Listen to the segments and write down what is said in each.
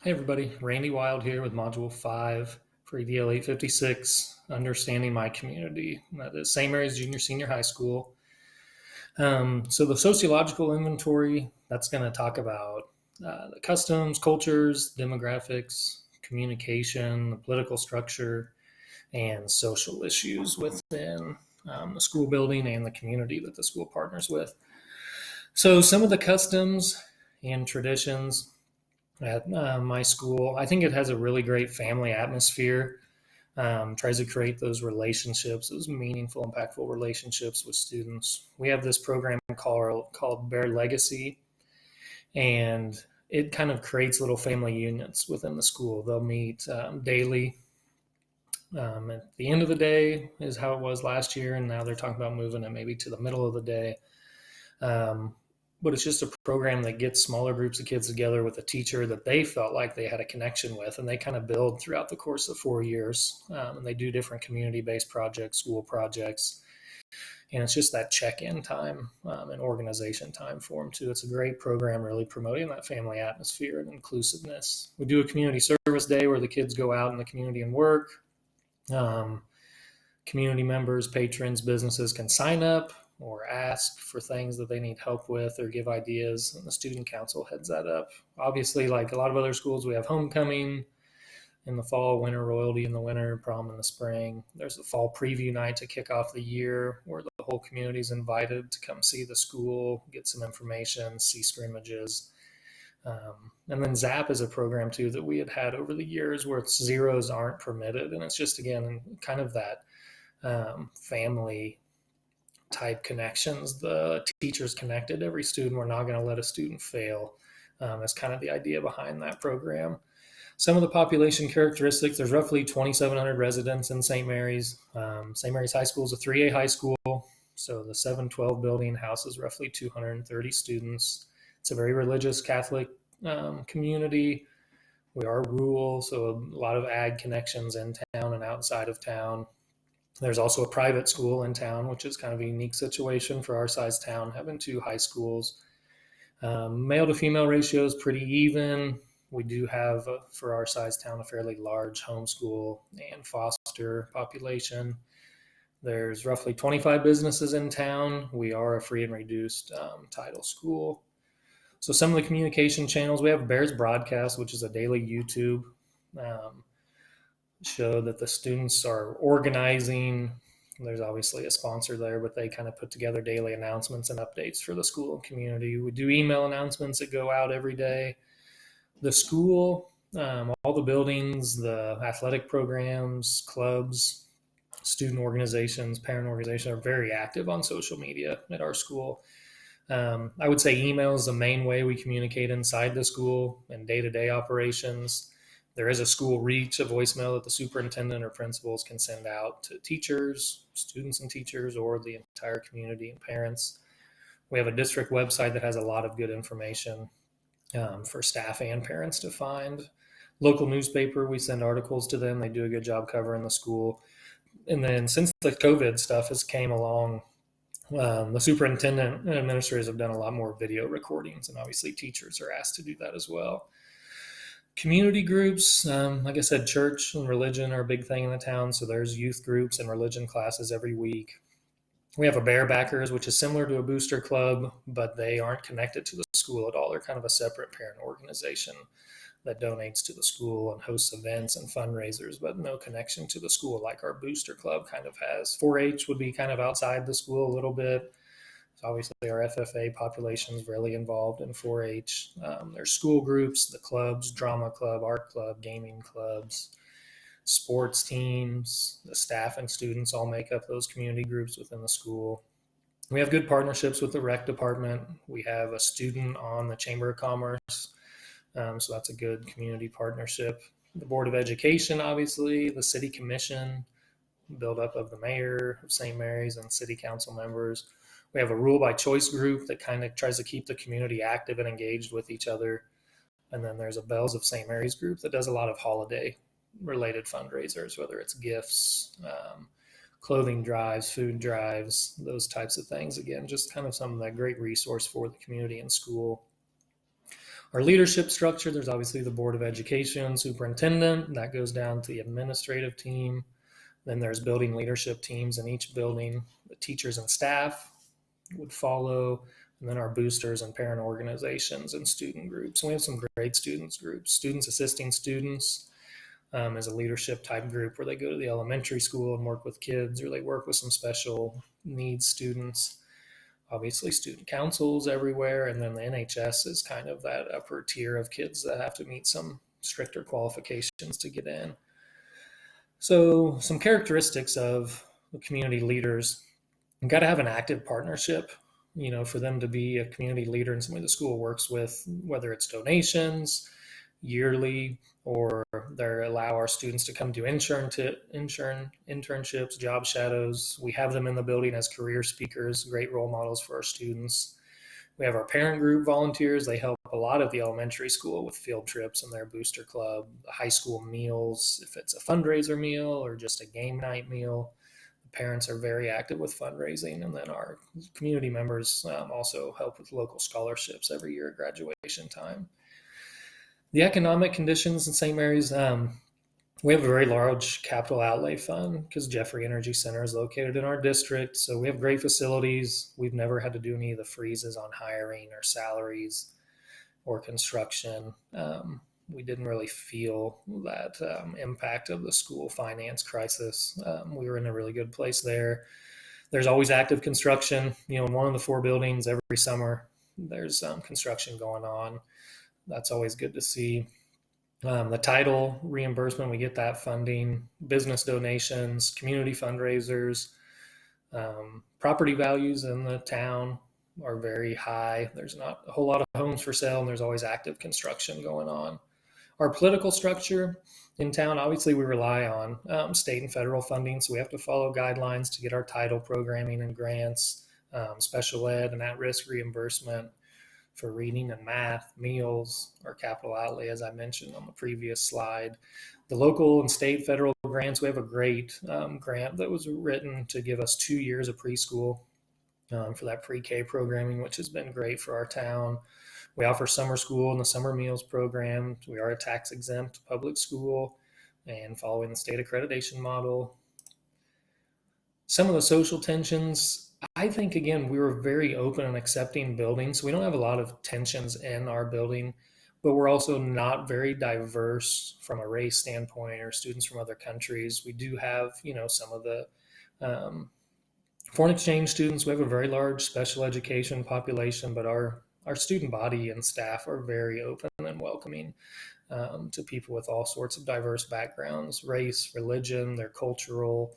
Hey everybody, Randy Wild here with Module 5 for EDL 856, Understanding My Community. That is same area as junior, senior high school. So the sociological inventory, that's going to talk about the customs, cultures, demographics, communication, the political structure, and social issues within the school building and the community that the school partners with. So some of the customs and traditions at my school. I think it has a really great family atmosphere. Tries to create those relationships, those meaningful, impactful relationships with students. We have this program called Bear Legacy, and it kind of creates little family unions within the school. They'll meet daily. At the end of the day is how it was last year, and now they're talking about moving it maybe to the middle of the day. Um, but it's just a program that gets smaller groups of kids together with a teacher that they felt like they had a connection with, and they kind of build throughout the course of 4 years. And they do different community-based projects, school projects, and it's just that check-in time and organization time for them too. It's a great program, really promoting that family atmosphere and inclusiveness. We do a community service day where the kids go out in the community and work. Um, Community members, patrons, businesses can sign up or ask for things that they need help with or give ideas, and the student council heads that up. Obviously, like a lot of other schools, we have homecoming in the fall, winter royalty in the winter, prom in the spring. There's the fall preview night to kick off the year where the whole community is invited to come see the school, get some information, see scrimmages. And then ZAP is a program too that we had over the years where zeros aren't permitted, and it's just again kind of that family type connections. The teachers connected every student. We're not going to let a student fail. That's kind of the idea behind that program. Some of the population characteristics, there's roughly 2,700 residents in St. Mary's. St. Mary's High School is a 3A high school. So the 712 building houses roughly 230 students. It's a very religious Catholic community. We are rural, so a lot of ag connections in town and outside of town. There's also a private school in town, which is kind of a unique situation for our size town, having two high schools. Male to female ratio is pretty even. We do have, for our size town, a fairly large homeschool and foster population. There's roughly 25 businesses in town. We are a free and reduced title school. So some of the communication channels, we have Bears Broadcast, which is a daily YouTube show that the students are organizing. There's obviously a sponsor there, but they kind of put together daily announcements and updates for the school and community. We do email announcements that go out every day. The school, all the buildings, the athletic programs, clubs, student organizations, parent organizations are very active on social media at our school. I would say email is the main way we communicate inside the school and day-to-day operations. There is a school reach, a voicemail that the superintendent or principals can send out to teachers, students and teachers, or the entire community and parents. We have a district website that has a lot of good information for staff and parents to find. Local newspaper, we send articles to them. They do a good job covering the school. And then since the COVID stuff has came along, the superintendent and administrators have done a lot more video recordings, and obviously teachers are asked to do that as well. Community groups, like I said, church and religion are a big thing in the town. So there's youth groups and religion classes every week. We have a Bear Backers, which is similar to a booster club, but they aren't connected to the school at all. They're kind of a separate parent organization that donates to the school and hosts events and fundraisers, but no connection to the school like our booster club kind of has. 4-H would be kind of outside the school a little bit. So obviously, our FFA population is really involved in 4-H. There's school groups, the clubs, drama club, art club, gaming clubs, sports teams. The staff and students all make up those community groups within the school. We have good partnerships with the rec department. We have a student on the Chamber of Commerce, so that's a good community partnership. The Board of Education, obviously, the City Commission, build up of the mayor of St. Mary's and city council members. We have a rule by choice group that kind of tries to keep the community active and engaged with each other. And then there's a Bells of St. Mary's group that does a lot of holiday related fundraisers, whether it's gifts, clothing drives, food drives, those types of things. Again, just kind of some of that great resource for the community and school. Our leadership structure, there's obviously the Board of Education, superintendent, that goes down to the administrative team. Then there's building leadership teams in each building. The teachers and staff would follow, and then our boosters and parent organizations and student groups. And we have some great students groups. Students assisting students is a leadership type group where they go to the elementary school and work with kids, or they work with some special needs students. Obviously, student councils everywhere, and then the NHS is kind of that upper tier of kids that have to meet some stricter qualifications to get in. So, some characteristics of the community leaders: you've got to have an active partnership. For them to be a community leader and somebody the school works with, whether it's donations yearly, or they allow our students to come do internships, job shadows. We have them in the building as career speakers, great role models for our students. We have our parent group volunteers. They help a lot at the elementary school with field trips and their booster club, the high school meals, if it's a fundraiser meal or just a game night meal. The parents are very active with fundraising, and then our community members also help with local scholarships every year at graduation time. The economic conditions in St. Mary's, we have a very large capital outlay fund because Jeffrey Energy Center is located in our district. So we have great facilities. We've never had to do any of the freezes on hiring or salaries or construction. We didn't really feel that impact of the school finance crisis. We were in a really good place there. There's always active construction. In one of the 4 buildings every summer, there's construction going on. That's always good to see. The title reimbursement, we get that funding, business donations, community fundraisers, property values in the town are very high. There's not a whole lot of homes for sale, and there's always active construction going on. Our political structure in town, obviously we rely on state and federal funding, so we have to follow guidelines to get our title programming and grants, special ed and at-risk reimbursement for reading and math, meals, or capital outlay, as I mentioned on the previous slide. The local and state federal grants, we have a great grant that was written to give us 2 years of preschool for that pre-K programming, which has been great for our town. We offer summer school and the summer meals program. We are a tax-exempt public school and following the state accreditation model. Some of the social tensions, I think, again, we were very open and accepting buildings. We don't have a lot of tensions in our building, but we're also not very diverse from a race standpoint or students from other countries. We do have, some of the foreign exchange students. We have a very large special education population, but our student body and staff are very open and welcoming to people with all sorts of diverse backgrounds, race, religion, their cultural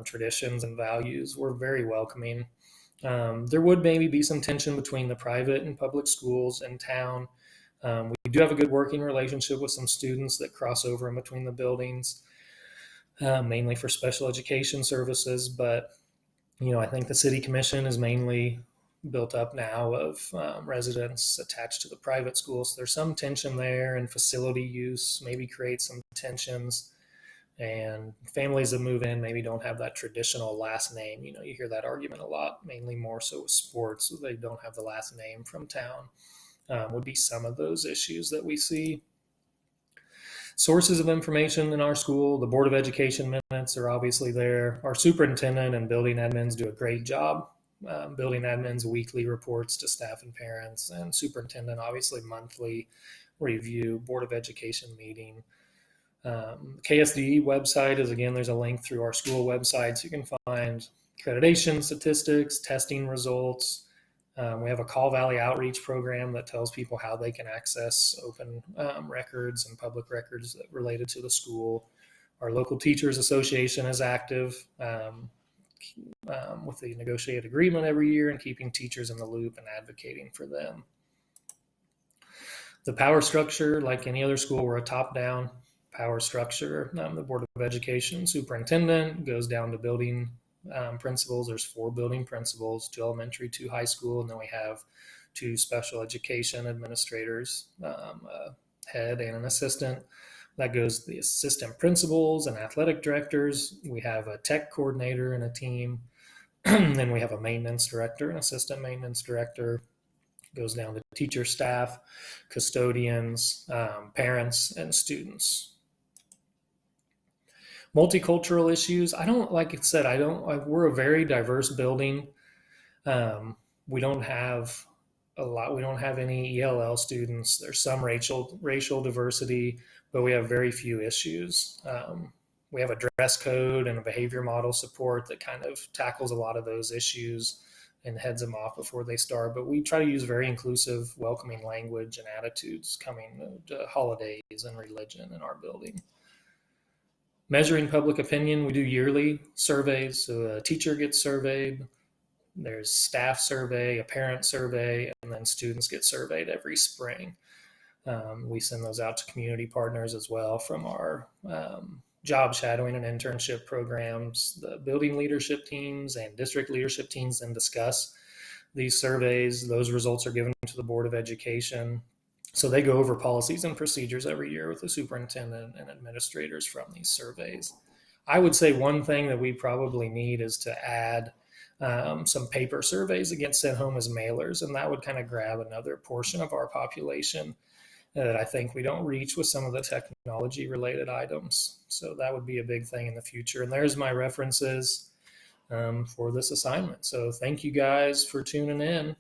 traditions and values. We're very welcoming. There would maybe be some tension between the private and public schools in town. We do have a good working relationship with some students that cross over in between the buildings, mainly for special education services. But, I think the city commission is mainly built up now of residents attached to the private schools. So there's some tension there, and facility use maybe creates some tensions. And families that move in maybe don't have that traditional last name. You hear that argument a lot, mainly more so with sports. So they don't have the last name from town. Would be some of those issues that we see. Sources of information in our school, the Board of Education minutes are obviously there. Our superintendent and building admins do a great job. Building admins weekly reports to staff and parents, and superintendent obviously monthly review, Board of Education meeting. KSDE website is, again, there's a link through our school website, so you can find accreditation statistics, testing results. We have a Call Valley outreach program that tells people how they can access open records and public records related to the school. Our local teachers association is active with the negotiated agreement every year and keeping teachers in the loop and advocating for them. The power structure, like any other school, we're a top-down power structure. The Board of Education superintendent goes down to building principals. There's 4 building principals, 2 elementary, 2 high school, and then we have 2 special education administrators, a head and an assistant. That goes to the assistant principals and athletic directors. We have a tech coordinator and a team. Then we have a maintenance director and assistant maintenance director. Goes down to teacher, staff, custodians, parents, and students. Multicultural issues. I don't, like I said, I don't, like, we're a very diverse building. We don't have a lot. We don't have any ELL students. There's some racial diversity, but we have very few issues. We have a dress code and a behavior model support that kind of tackles a lot of those issues and heads them off before they start. But we try to use very inclusive, welcoming language and attitudes coming to holidays and religion in our building. Measuring public opinion, we do yearly surveys. So a teacher gets surveyed, there's staff survey, a parent survey, and then students get surveyed every spring. We send those out to community partners as well from our job shadowing and internship programs. The building leadership teams and district leadership teams then discuss these surveys. Those results are given to the Board of Education. So they go over policies and procedures every year with the superintendent and administrators from these surveys. I would say one thing that we probably need is to add some paper surveys that get sent home as mailers, and that would kind of grab another portion of our population that I think we don't reach with some of the technology related items. So that would be a big thing in the future. And there's my references for this assignment. So thank you guys for tuning in.